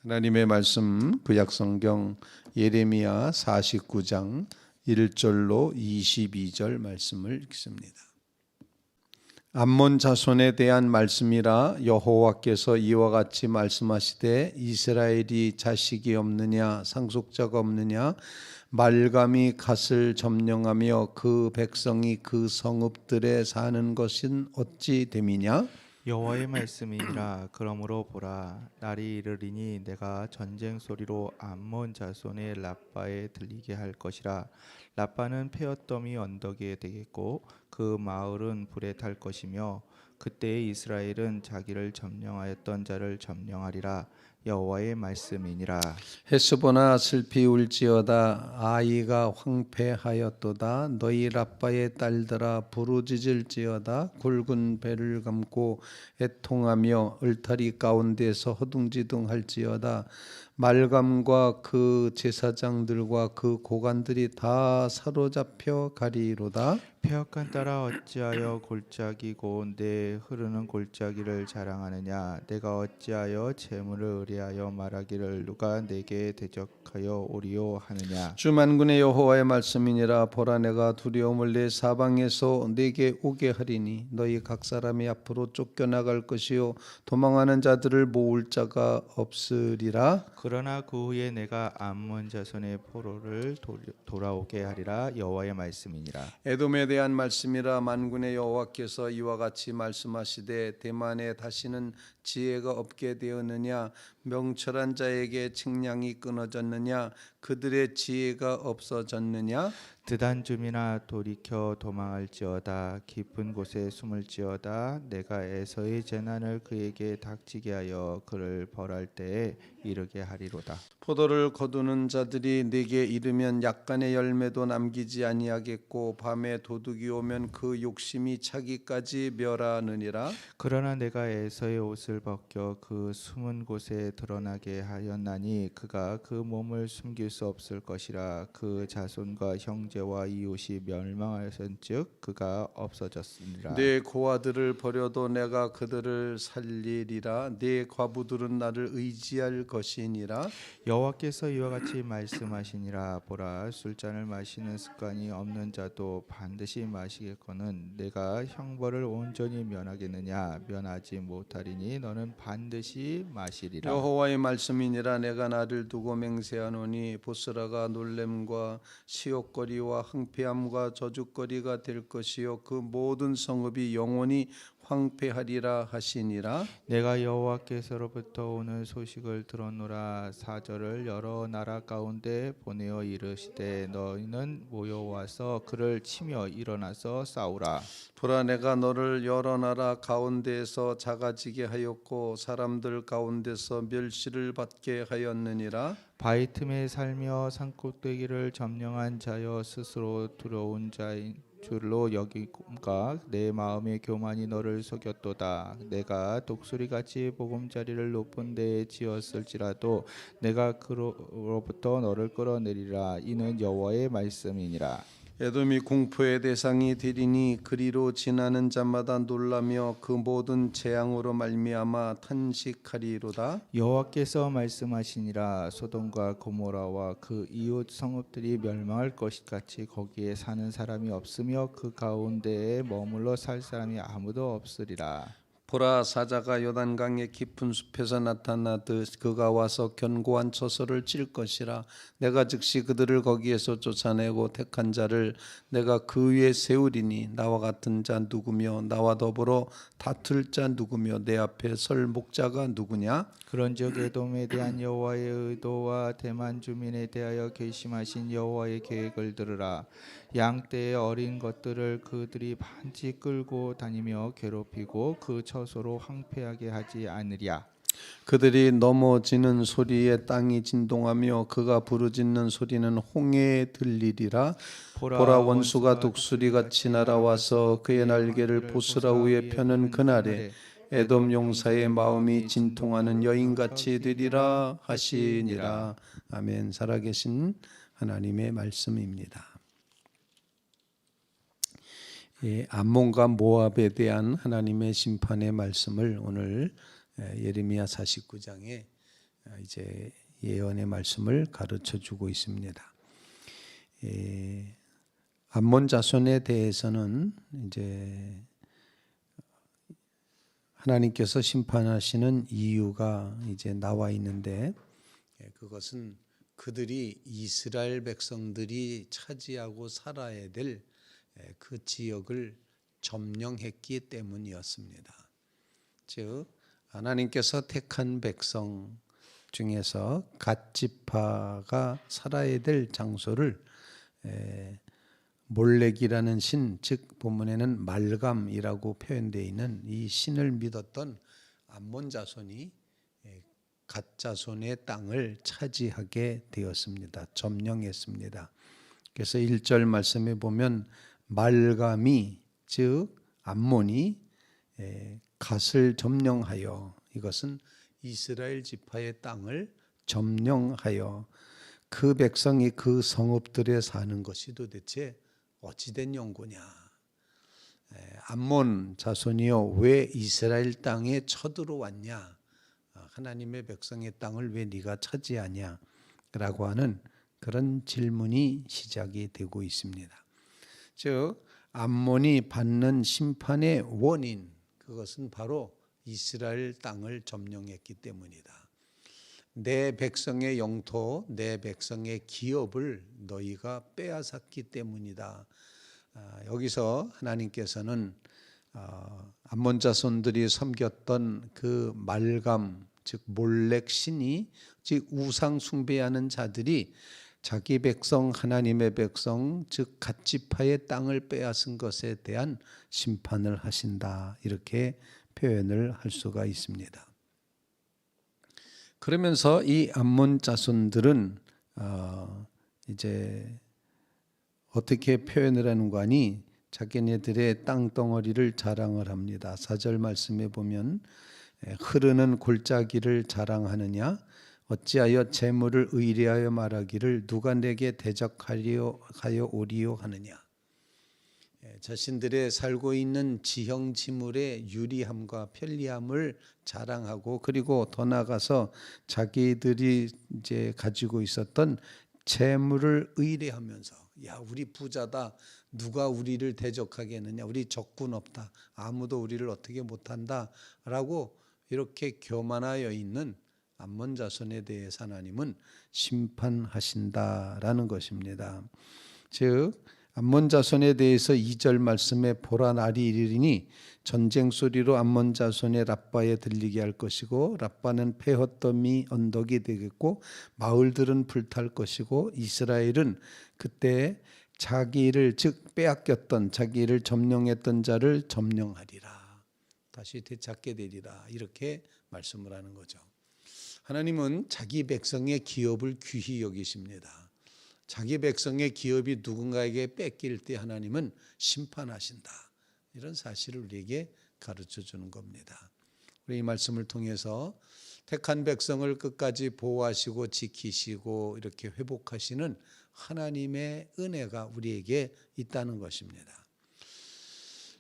하나님의 말씀 구약성경 예레미야 49장 1절로 22절 말씀을 읽습니다. 암몬 자손에 대한 말씀이라 여호와께서 이와 같이 말씀하시되 이스라엘이 자식이 없느냐 상속자가 없느냐 말감이 갓을 점령하며 그 백성이 그 성읍들에 사는 것은 어찌 됨이냐. 여호와의 말씀이니라. 그러므로 보라, 날이 이르리니 내가 전쟁 소리로 암몬 자손의 라빠에 들리게 할 것이라. 라빠는 폐허더미 언덕에 되겠고 그 마을은 불에 탈 것이며 그때에 이스라엘은 자기를 점령하였던 자를 점령하리라. 여호와의 말씀이니라. 헤스보나 슬피 울지어다. 아이가 황폐하였도다. 너희 라빠의 딸들아 부르짖을지어다. 굵은 배를 감고 애통하며 울타리 가운데서 허둥지둥할지어다. 말감과 그 제사장들과 그 고관들이 다 사로잡혀 가리로다. 폐역한 딸아 어찌하여 골짜기고 내 흐르는 골짜기를 자랑하느냐. 내가 어찌하여 재물을 의뢰하여 말하기를 누가 내게 대적하여 오리요 하느냐. 주 만군의 여호와의 말씀이니라. 보라, 내가 두려움을 내 사방에서 내게 오게 하리니 너희 각 사람이 앞으로 쫓겨나갈 것이요 도망하는 자들을 모을 자가 없으리라. 그러나 그 후에 내가 암몬 자손의 포로를 돌아오게 하리라. 여호와의 말씀이니라. 에돔에 대한 말씀이라. 만군의 여호와께서 이와 같이 말씀하시되 대만에 다시는 지혜가 없게 되었느냐. 명철한 자에게 책량이 끊어졌느냐. 그들의 지혜가 없어졌느냐. 드단 줌이나 돌이켜 도망할지어다. 깊은 곳에 숨을지어다. 내가 에서의 재난을 그에게 닥치게 하여 그를 벌할 때에 이르게 하리로다. 포도를 거두는 자들이 내게 이르면 약간의 열매도 남기지 아니하겠고 밤에 도둑이 오면 그 욕심이 차기까지 멸하느니라. 그러나 내가 에서의 옷을 벗겨 그 숨은 곳에 드러나게 하였나니 그가 그 몸을 숨길 수 없을 것이라. 그 자손과 형제와 이웃이 멸망하였은즉 그가 없어졌으니라. 내 고아들을 버려도 내가 그들을 살리리라. 내 과부들은 나를 의지할 것이니라. 여호와께서 이와 같이 말씀하시니라. 보라, 술잔을 마시는 습관이 없는 자도 반드시 마시겠거늘 내가 형벌을 온전히 면하겠느냐. 면하지 못하리니 너는 반드시 마시리라. 여호와의 말씀이니라. 내가 나를 두고 맹세하노니 보스라가 놀램과 시욕거리와 황폐함과 저주거리가 될 것이요 그 모든 성읍이 영원히 황폐하리라 하시니라. 내가 여호와께서로부터 오는 소식을 들었노라. 사절을 여러 나라 가운데 보내어 이르시되 너희는 모여와서 그를 치며 일어나서 싸우라. 보라, 내가 너를 여러 나라 가운데에서 작아지게 하였고 사람들 가운데서 멸시를 받게 하였느니라. 바위 틈에 살며 산꼭대기를 점령한 자여 스스로 두려운 자인 줄로 여기가 내 마음의 교만이 너를 속였도다. 내가 독수리같이 보금자리를 높은 데에 지었을지라도 내가 그로부터 너를 끌어내리라. 이는 여호와의 말씀이니라. 에돔이 공포의 대상이 되리니 그리로 지나는 자마다 놀라며 그 모든 재앙으로 말미암아 탄식하리로다. 여호와께서 말씀하시니라. 소돔과 고모라와 그 이웃 성읍들이 멸망할 것같이 거기에 사는 사람이 없으며 그 가운데에 머물러 살 사람이 아무도 없으리라. 보라, 사자가 요단강의 깊은 숲에서 나타나듯 그가 와서 견고한 처소를 칠 것이라. 내가 즉시 그들을 거기에서 쫓아내고 택한 자를 내가 그 위에 세우리니 나와 같은 자 누구며 나와 더불어 다툴 자 누구며 내 앞에 설 목자가 누구냐. 그런즉 에돔에 대한 여호와의 의도와 대만 주민에 대하여 결심하신 여호와의 계획을 들으라. 양떼의 어린 것들을 그들이 반드시 끌고 다니며 괴롭히고 그 처소로 황폐하게 하지 않으랴. 그들이 넘어지는 소리에 땅이 진동하며 그가 부르짖는 소리는 홍해에 들리리라. 보라, 원수가 독수리같이 날아와서 그의 날개를 보스라 위에 펴는 그날에 에돔 용사의 마음이 진통하는 여인같이 되리라 하시니라. 아멘. 살아계신 하나님의 말씀입니다. 암몬과 모압에 대한 하나님의 심판의 말씀을 오늘 예레미야 49장에 이제 예언의 말씀을 가르쳐 주고 있습니다. 암몬 자손에 대해서는 이제 하나님께서 심판하시는 이유가 이제 나와 있는데, 그것은 그들이 이스라엘 백성들이 차지하고 살아야 될 그 지역을 점령했기 때문이었습니다. 즉 하나님께서 택한 백성 중에서 갓 지파가 살아야 될 장소를 몰렉이라는 신, 즉 본문에는 말감이라고 표현되어 있는 이 신을 믿었던 암몬 자손이 갓 자손의 땅을 차지하게 되었습니다. 점령했습니다. 그래서 1절 말씀에 보면 말감이, 즉 암몬이 갓을 점령하여, 이것은 이스라엘 지파의 땅을 점령하여 그 백성이 그 성읍들에 사는 것이 도대체 어찌된 연고냐. 암몬 자손이여 왜 이스라엘 땅에 쳐들어왔냐. 하나님의 백성의 땅을 왜 네가 차지하냐 라고 하는 그런 질문이 시작이 되고 있습니다. 즉 암몬이 받는 심판의 원인, 그것은 바로 이스라엘 땅을 점령했기 때문이다. 내 백성의 영토, 내 백성의 기업을 너희가 빼앗았기 때문이다. 여기서 하나님께서는 암몬 자손들이 섬겼던 그 말감, 즉 몰렉 신이, 즉 우상 숭배하는 자들이 자기 백성, 하나님의 백성, 즉 갓 지파의 땅을 빼앗은 것에 대한 심판을 하신다, 이렇게 표현을 할 수가 있습니다. 그러면서 이 암몬 자손들은 이제 어떻게 표현을 하는 거 아니, 자기네들의 땅덩어리를 자랑을 합니다. 4절 말씀에 보면 흐르는 골짜기를 자랑하느냐, 어찌하여 재물을 의뢰하여 말하기를 누가 내게 대적하여 오리요 하느냐. 자신들의 살고 있는 지형지물의 유리함과 편리함을 자랑하고, 그리고 더 나아가서 자기들이 이제 가지고 있었던 재물을 의뢰하면서, 야 우리 부자다, 누가 우리를 대적하겠느냐, 우리 적군 없다, 아무도 우리를 어떻게 못한다 라고 이렇게 교만하여 있는 암몬 자손에 대해서 하나님은 심판하신다라는 것입니다. 즉 암몬 자손에 대해서 2절 말씀에 보라 날이 이르리니 전쟁 소리로 암몬 자손의 랍바에 들리게 할 것이고, 랍바는 폐허더미 언덕이 되겠고 마을들은 불탈 것이고, 이스라엘은 그때 자기를, 즉 빼앗겼던, 자기를 점령했던 자를 점령하리라, 다시 되찾게 되리라, 이렇게 말씀을 하는 거죠. 하나님은 자기 백성의 기업을 귀히 여기십니다. 자기 백성의 기업이 누군가에게 뺏길 때 하나님은 심판하신다, 이런 사실을 우리에게 가르쳐 주는 겁니다. 우리 이 말씀을 통해서 택한 백성을 끝까지 보호하시고 지키시고 이렇게 회복하시는 하나님의 은혜가 우리에게 있다는 것입니다.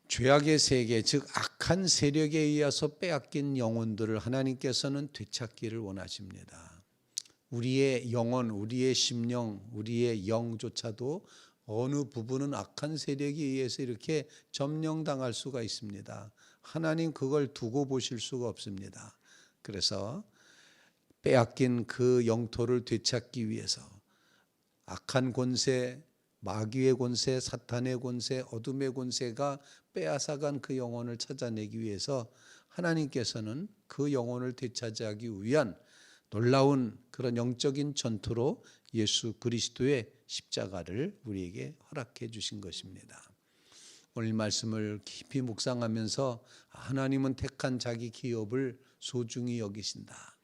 죄악의 세계, 즉 악한 세력에 의해서 빼앗긴 영혼들을 하나님께서는 되찾기를 원하십니다. 우리의 영혼, 우리의 심령, 우리의 영조차도 어느 부분은 악한 세력에 의해서 이렇게 점령당할 수가 있습니다. 하나님 그걸 두고 보실 수가 없습니다. 그래서 빼앗긴 그 영토를 되찾기 위해서 악한 권세, 마귀의 권세, 사탄의 권세, 어둠의 권세가 빼앗아간 그 영혼을 찾아내기 위해서 하나님께서는 그 영혼을 되찾아하기 위한 놀라운 그런 영적인 전투로 예수 그리스도의 십자가를 우리에게 허락해 주신 것입니다. 오늘 말씀을 깊이 묵상하면서 하나님은 택한 자기 기업을 소중히 여기신다,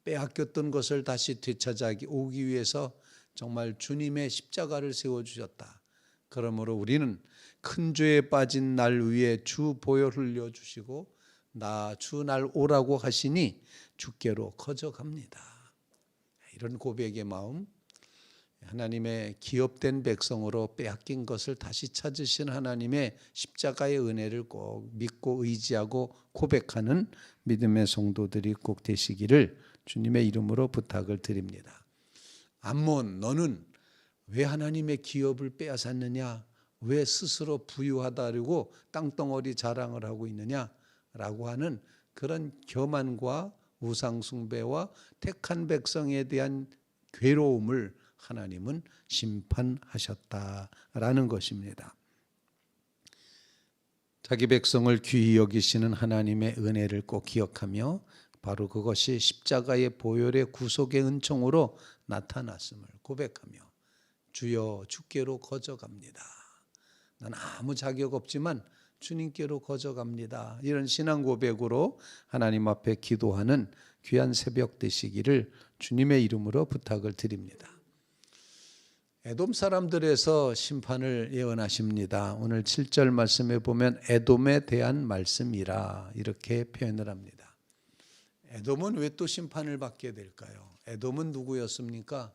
빼앗겼던 것을 다시 되찾아 오기 위해서 정말 주님의 십자가를 세워주셨다. 그러므로 우리는 큰 죄에 빠진 날 위에 주 보혈 흘려주시고 나 주 날 오라고 하시니 주께로 거저갑니다. 이런 고백의 마음, 하나님의 기업된 백성으로 빼앗긴 것을 다시 찾으신 하나님의 십자가의 은혜를 꼭 믿고 의지하고 고백하는 믿음의 성도들이 꼭 되시기를 주님의 이름으로 부탁을 드립니다. 암몬, 너는 왜 하나님의 기업을 빼앗았느냐? 왜 스스로 부유하다고 땅덩어리 자랑을 하고 있느냐라고 하는 그런 교만과 우상숭배와 택한 백성에 대한 괴로움을 하나님은 심판하셨다라는 것입니다. 자기 백성을 귀히 여기시는 하나님의 은혜를 꼭 기억하며 바로 그것이 십자가의 보혈의 구속의 은총으로 나타났음을 고백하며 주여 주께로 거저갑니다. 난 아무 자격 없지만 주님께로 거저갑니다. 이런 신앙 고백으로 하나님 앞에 기도하는 귀한 새벽 되시기를 주님의 이름으로 부탁을 드립니다. 에돔 사람들에서 심판을 예언하십니다. 오늘 7절 말씀에 보면 에돔에 대한 말씀이라 이렇게 표현을 합니다. 에돔은 왜 또 심판을 받게 될까요? 에돔은 누구였습니까?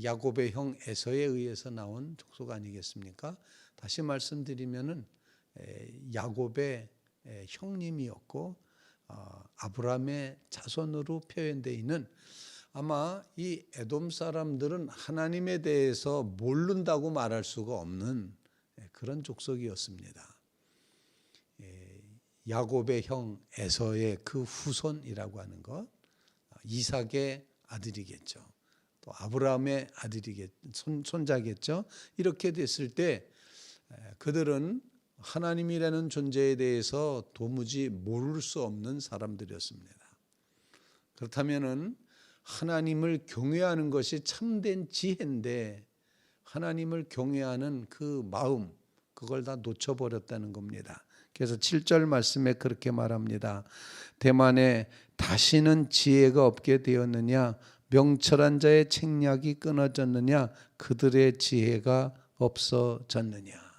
야곱의 형 에서에 의해서 나온 족속 아니겠습니까? 다시 말씀드리면은 야곱의 형님이었고 아브라함의 자손으로 표현되어 있는, 아마 이 에돔 사람들은 하나님에 대해서 모른다고 말할 수가 없는 그런 족속이었습니다. 야곱의 형 에서의 그 후손이라고 하는 것, 이삭의 아들이겠죠. 또 아브라함의 손자겠죠. 이렇게 됐을 때 그들은 하나님이라는 존재에 대해서 도무지 모를 수 없는 사람들이었습니다. 그렇다면은 하나님을 경외하는 것이 참된 지혜인데 하나님을 경외하는 그 마음, 그걸 다 놓쳐버렸다는 겁니다. 그래서 7절 말씀에 그렇게 말합니다. 대만에 다시는 지혜가 없게 되었느냐? 명철한 자의 책략이 끊어졌느냐? 그들의 지혜가 없어졌느냐?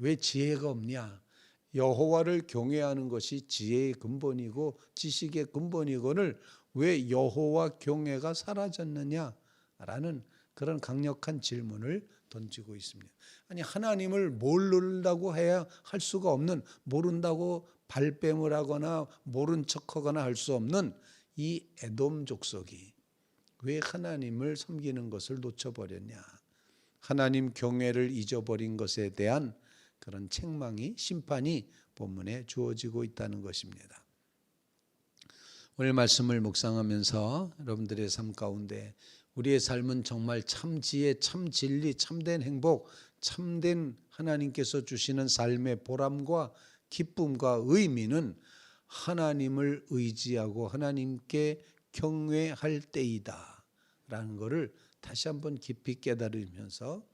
왜 지혜가 없냐? 여호와를 경외하는 것이 지혜의 근본이고 지식의 근본이거늘 왜 여호와 경외가 사라졌느냐라는 그런 강력한 질문을 던지고 있습니다. 아니, 하나님을 모른다고 해야 할 수가 없는, 모른다고 발뺌을 하거나 모른 척하거나 할 수 없는 이 에돔 족속이 왜 하나님을 섬기는 것을 놓쳐버렸냐? 하나님 경외를 잊어버린 것에 대한 그런 책망이, 심판이 본문에 주어지고 있다는 것입니다. 오늘 말씀을 묵상하면서 여러분들의 삶 가운데 우리의 삶은 정말 참 지혜, 참 진리, 참된 행복, 참된 하나님께서 주시는 삶의 보람과 기쁨과 의미는 하나님을 의지하고 하나님께 경외할 때이다 라는 것을 다시 한번 깊이 깨달으면서,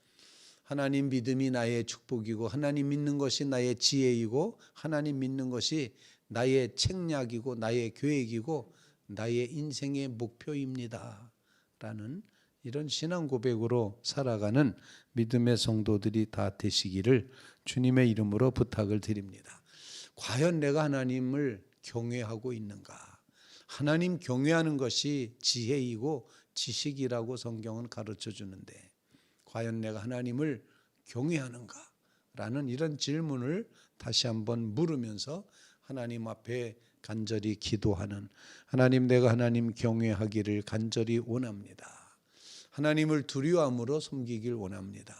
하나님 믿음이 나의 축복이고 하나님 믿는 것이 나의 지혜이고 하나님 믿는 것이 나의 책략이고 나의 계획이고 나의 인생의 목표입니다 라는 이런 신앙 고백으로 살아가는 믿음의 성도들이 다 되시기를 주님의 이름으로 부탁을 드립니다. 과연 내가 하나님을 경외하고 있는가? 하나님 경외하는 것이 지혜이고 지식이라고 성경은 가르쳐 주는데 과연 내가 하나님을 경외하는가? 라는 이런 질문을 다시 한번 물으면서 하나님 앞에 간절히 기도하는, 하나님, 내가 하나님 경외하기를 간절히 원합니다. 하나님을 두려움으로 섬기길 원합니다.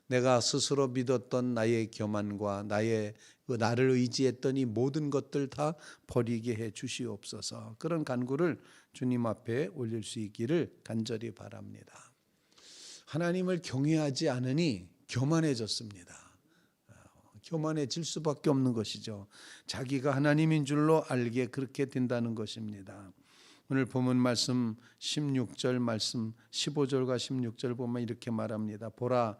내가 스스로 믿었던 나의 교만과 나를 의지했던 이 모든 것들 다 버리게 해 주시옵소서. 그런 간구를 주님 앞에 올릴 수 있기를 간절히 바랍니다. 하나님을 경외하지 않으니 교만해졌습니다. 교만해질 수밖에 없는 것이죠. 자기가 하나님인 줄로 알게 그렇게 된다는 것입니다. 오늘 본문 말씀 16절 말씀 15절과 16절 보면 이렇게 말합니다. 보라,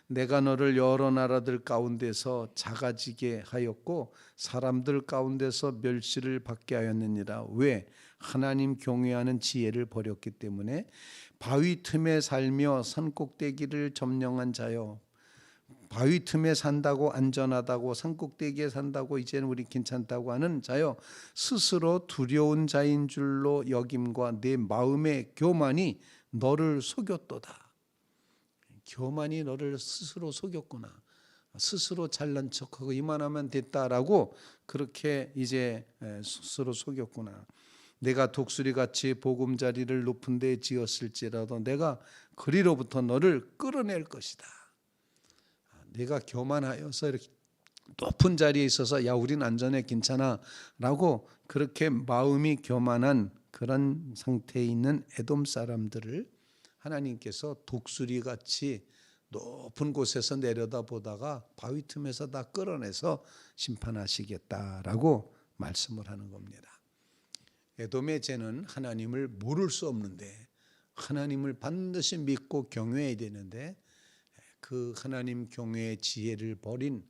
내가 너를 여러 나라들 가운데서 작아지게 하였고 사람들 가운데서 멸시를 받게 하였느니라. 왜? 하나님 경외하는 지혜를 버렸기 때문에. 바위 틈에 살며 산 꼭대기를 점령한 자여, 바위 틈에 산다고 안전하다고, 산 꼭대기에 산다고 이제는 우리 괜찮다고 하는 자여, 스스로 두려운 자인 줄로 여김과 내 마음의 교만이 너를 속였도다. 교만이 너를 스스로 속였구나. 스스로 잘난 척하고 이만하면 됐다라고 그렇게 이제 스스로 속였구나. 내가 독수리같이 보금자리를 높은 데 지었을지라도 내가 그리로부터 너를 끌어낼 것이다. 내가 교만하여서 이렇게 높은 자리에 있어서 야 우린 안전해 괜찮아 라고 그렇게 마음이 교만한 그런 상태에 있는 에돔 사람들을 하나님께서 독수리같이 높은 곳에서 내려다보다가 바위 틈에서 다 끌어내서 심판하시겠다라고 말씀을 하는 겁니다. 에돔의 죄는 하나님을 모를 수 없는데 하나님을 반드시 믿고 경외해야 되는데 그 하나님 경외의 지혜를 버린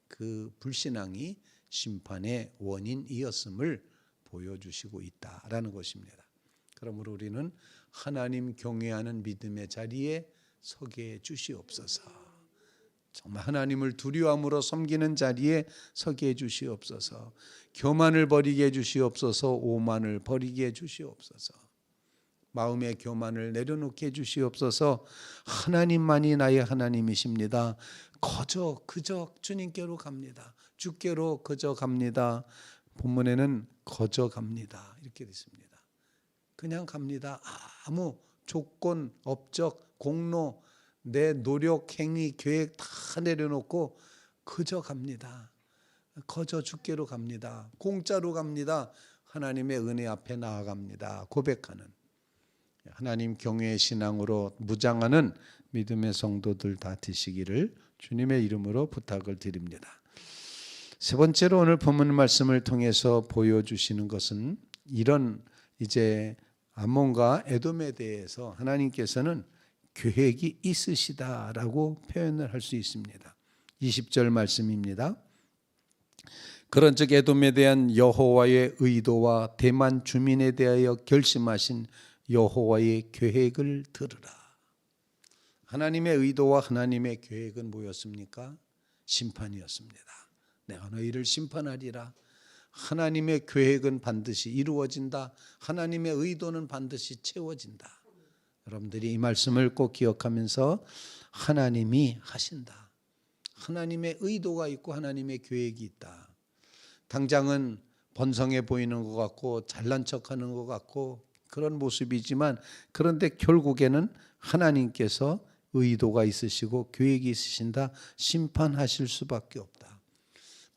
그 불신앙이 심판의 원인이었음을 보여주시고 있다라는 것입니다. 그러므로 우리는 하나님 경외하는 믿음의 자리에 서게 해주시옵소서. 정말 하나님을 두려움으로 섬기는 자리에 서게 해주시옵소서. 교만을 버리게 해주시옵소서. 오만을 버리게 해주시옵소서. 마음의 교만을 내려놓게 해주시옵소서. 하나님만이 나의 하나님이십니다. 그저 주님께로 갑니다. 주께로 그저 갑니다. 본문에는 거저 갑니다 이렇게 됐습니다. 그냥 갑니다. 아무 조건, 업적, 공로, 내 노력, 행위, 계획 다 내려놓고 그저 갑니다. 거저 주께로 갑니다. 공짜로 갑니다. 하나님의 은혜 앞에 나아갑니다. 고백하는 하나님 경외의 신앙으로 무장하는 믿음의 성도들 다 되시기를 주님의 이름으로 부탁을 드립니다. 세 번째로 오늘 본문 말씀을 통해서 보여주시는 것은 이런 이제 암몬과 에돔에 대해서 하나님께서는 계획이 있으시다라고 표현을 할 수 있습니다. 20절 말씀입니다. 그런즉 에돔에 대한 여호와의 의도와 대만 주민에 대하여 결심하신 여호와의 계획을 들으라. 하나님의 의도와 하나님의 계획은 뭐였습니까? 심판이었습니다. 내가 너희를 심판하리라. 하나님의 계획은 반드시 이루어진다. 하나님의 의도는 반드시 채워진다. 여러분들이 이 말씀을 꼭 기억하면서 하나님이 하신다. 하나님의 의도가 있고 하나님의 계획이 있다. 당장은 번성해 보이는 것 같고 잘난 척하는 것 같고 그런 모습이지만 그런데 결국에는 하나님께서 의도가 있으시고 계획이 있으신다. 심판하실 수밖에 없다.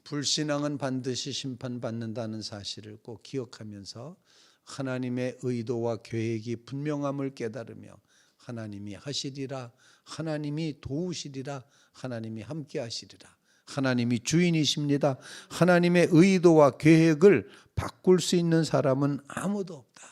불신앙은 반드시 심판받는다는 사실을 꼭 기억하면서 하나님의 의도와 계획이 분명함을 깨달으며 하나님이 하시리라, 하나님이 도우시리라, 하나님이 함께 하시리라, 하나님이 주인이십니다. 하나님의 의도와 계획을 바꿀 수 있는 사람은 아무도 없다.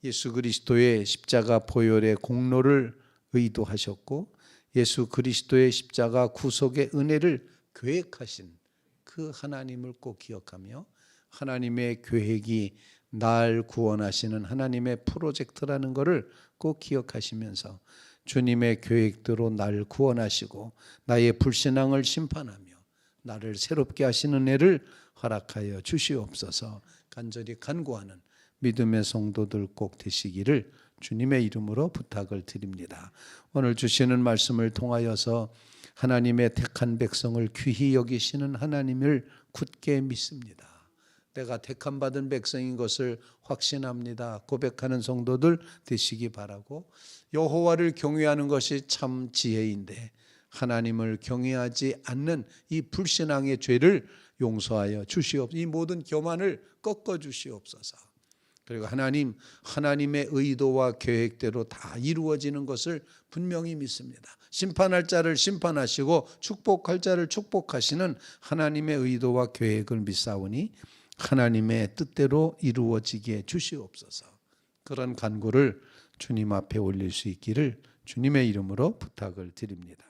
예수 그리스도의 십자가 보혈의 공로를 의도하셨고 예수 그리스도의 십자가 구속의 은혜를 계획하신 그 하나님을 꼭 기억하며 하나님의 계획이 날 구원하시는 하나님의 프로젝트라는 것을 꼭 기억하시면서 주님의 계획대로 날 구원하시고 나의 불신앙을 심판하며 나를 새롭게 하시는 은혜를 허락하여 주시옵소서. 간절히 간구하는 믿음의 성도들 꼭 되시기를 주님의 이름으로 부탁을 드립니다. 오늘 주시는 말씀을 통하여서 하나님의 택한 백성을 귀히 여기시는 하나님을 굳게 믿습니다. 내가 택함 받은 백성인 것을 확신합니다. 고백하는 성도들 되시기 바라고 여호와를 경외하는 것이 참 지혜인데 하나님을 경외하지 않는 이 불신앙의 죄를 용서하여 주시옵소서. 이 모든 교만을 꺾어 주시옵소서. 그리고 하나님의 의도와 계획대로 다 이루어지는 것을 분명히 믿습니다. 심판할 자를 심판하시고 축복할 자를 축복하시는 하나님의 의도와 계획을 믿사오니 하나님의 뜻대로 이루어지게 주시옵소서. 그런 간구를 주님 앞에 올릴 수 있기를 주님의 이름으로 부탁을 드립니다.